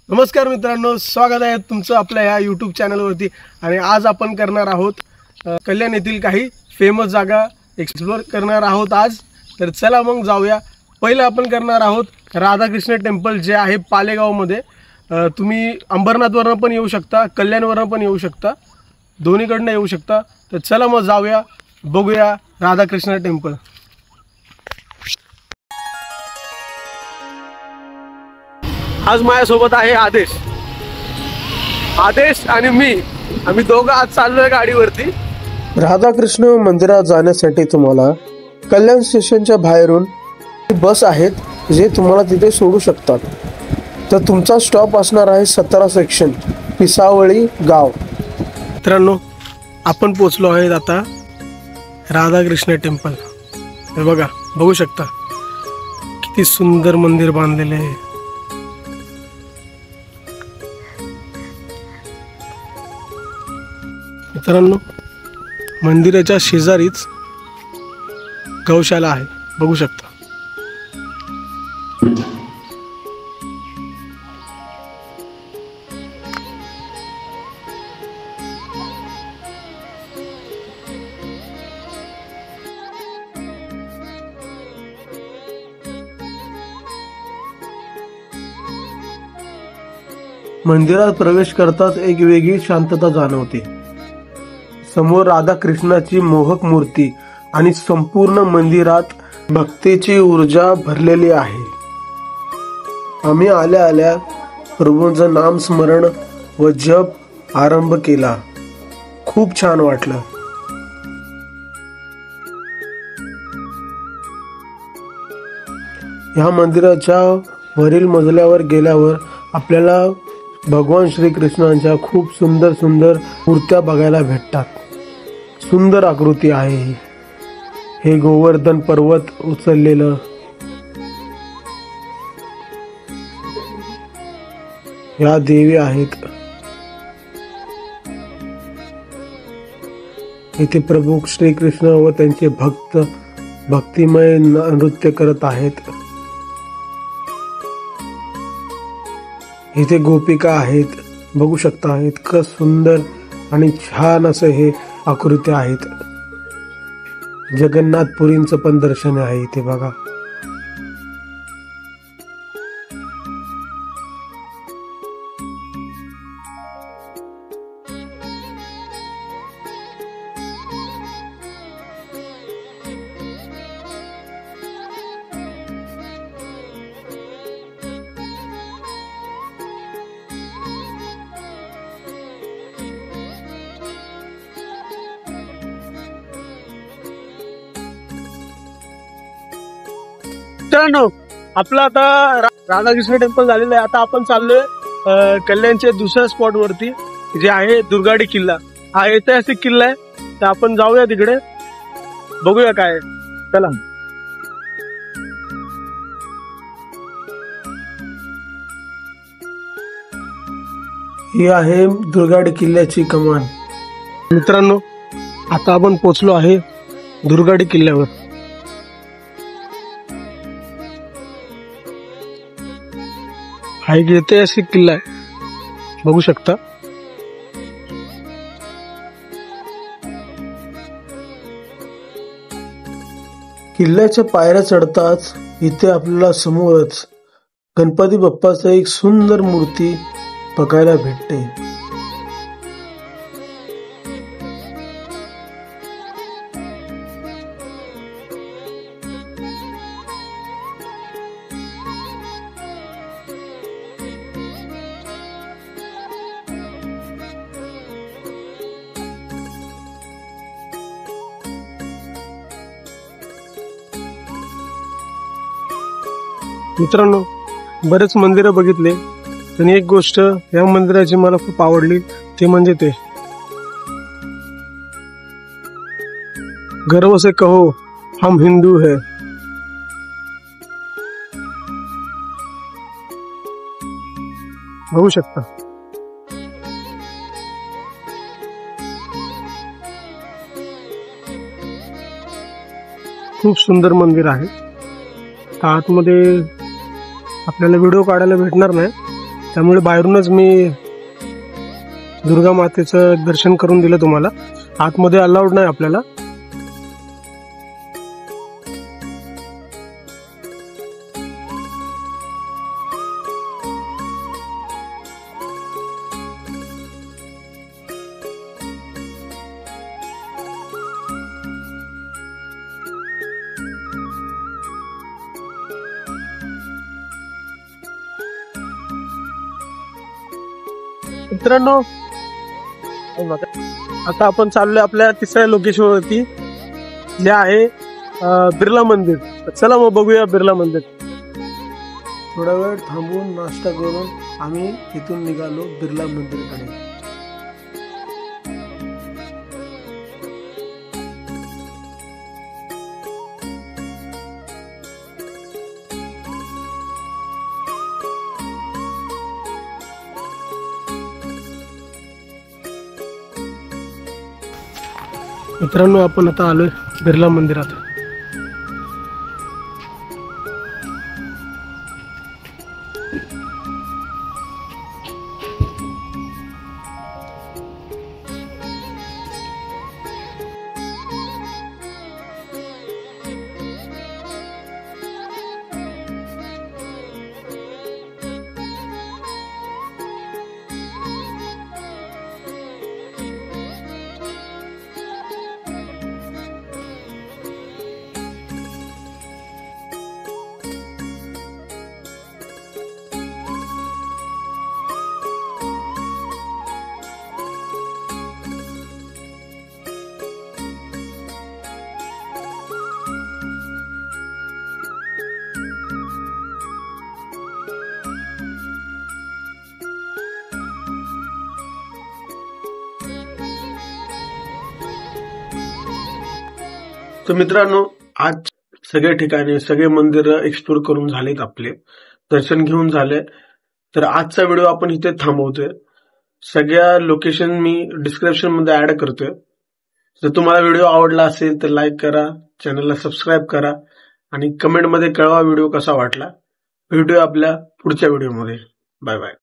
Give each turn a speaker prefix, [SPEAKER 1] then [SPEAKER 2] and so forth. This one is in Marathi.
[SPEAKER 1] नमस्कार मित्रांनो, स्वागत आहे तुमचं आपल्या ह्या यूट्यूब चॅनलवरती। आणि आज आपण करणार आहोत कल्याण येथील काही फेमस जागा एक्सप्लोर करणार आहोत आज। तर चला मग जाऊया। पहिलं आपण करणार आहोत राधाकृष्ण टेम्पल जे आहे पालेगावमध्ये। तुम्ही अंबरनाथवरून पण येऊ शकता, कल्याणवरून पण येऊ शकता, दोन्हीकडनं येऊ शकता। तर चला मग जाऊया, बघूया राधाकृष्ण टेम्पल। आज माझ्यासोबत आहे आदेश आणि मी, आम्ही दोघं आज चाललोय गाडीवरती।
[SPEAKER 2] राधाकृष्ण मंदिरात जाण्यासाठी तुम्हाला कल्याण स्टेशनच्या बाहेरून बस आहेत जे तुम्हाला तिथे सोडू शकतात। तर तुमचा स्टॉप असणार आहे 17 सेक्शन पिसावळी गाव।
[SPEAKER 1] मित्रांनो, आपण पोचलो आहेत आता राधाकृष्ण टेम्पल। हे बघा, बघू शकता किती सुंदर मंदिर बांधलेले आहे। मित्रांनो, मंदिराच्या शेजारीच गौशाला आहे, बघू शकता।
[SPEAKER 2] मंदिरात प्रवेश करताच एक वेगळी शांतता जाणवते। समोर राधाकृष्णाची मोहक मूर्ती आणि संपूर्ण मंदिरात भक्तीची ऊर्जा भरलेली आहे। आम्ही आल्या आल्या प्रभूंचं नामस्मरण व जप आरंभ केला। खूप छान वाटलं। या मंदिराच्या वरील मजल्यावर गेल्यावर आपल्याला भगवान श्रीकृष्णांच्या खूप सुंदर सुंदर मूर्त्या बघायला भेटतात। सुंदर आकृती आहे। हे गोवर्धन पर्वत उचललेलं, या देवी आहेत। इथे प्रभू श्रीकृष्ण व त्यांचे भक्त भक्तिमय नृत्य करत आहेत। इथे गोपिका आहेत, बघू शकता। इतकं सुंदर आणि छान असं हे आकृत्या आहेत। जगन्नाथपुरींचं पण दर्शन आहे इथे बघा।
[SPEAKER 1] मित्रांनो, आपलं आता राधाकृष्ण टेम्पल झालेलं आहे। आता आपण चाललोय कल्याणच्या दुसऱ्या स्पॉट वरती, जे आहे दुर्गाडी किल्ला। हा ऐतिहासिक किल्ला आहे। तर आपण जाऊया तिकडे, बघूया काय आहे। चला।
[SPEAKER 2] ही आहे दुर्गाडी किल्ल्याची कमान।
[SPEAKER 1] मित्रांनो, आता आपण पोचलो आहे दुर्गाडी किल्ल्यावर। हा एक ऐतिहासिक किल्ला आहे, बघू शकता।
[SPEAKER 2] किल्ल्याच्या पायऱ्या चढताच इथे आपल्याला समोरच गणपती बाप्पाचं एक सुंदर मूर्ती बघायला भेटते।
[SPEAKER 1] मित्रांनो, बरेच मंदिरं बघितले, आणि एक गोष्ट या मंदिराची मला खूप आवडली, ते म्हणजे ते गर्व से कहो हम हिंदू है। बघू शकता। खूप सुंदर मंदिर आहे। आतमध्ये आपल्याला व्हिडिओ काढायला भेटणार नाही, त्यामुळे बाहेरूनच मी दुर्गा मातेचं दर्शन करून दिलं तुम्हाला. आतमध्ये अलाउड नाही आपल्याला. मित्रांनो, आता आपण चाललोय आपल्या तिसऱ्या लोकेशन वरती, जे आहे बिर्ला मंदिर. चला मग बघूया बिर्ला मंदिर.
[SPEAKER 2] थोडा वेळ थांबून नाश्ता करून आम्ही इथून निघालो बिर्ला मंदिरकडे.
[SPEAKER 1] मित्रांनो, आपण आता आलोय बिर्ला मंदिरात.
[SPEAKER 2] तर मित्रांनो, आज सगळे ठिकाणी सगळे मंदिर एक्सप्लोर करून झालेत, आपले दर्शन घेऊन झाले. तर आजचा व्हिडिओ आपण इथे थांबवतोय. सगळ्या लोकेशन मी डिस्क्रिप्शन मध्ये ऍड करतोय. जर तुम्हाला व्हिडिओ आवडला असेल तर लाईक करा, चॅनलला सबस्क्राईब करा आणि कमेंट मध्ये कळवा व्हिडिओ कसा वाटला. भेटूया आपल्या पुढच्या व्हिडिओमध्ये. Bye bye.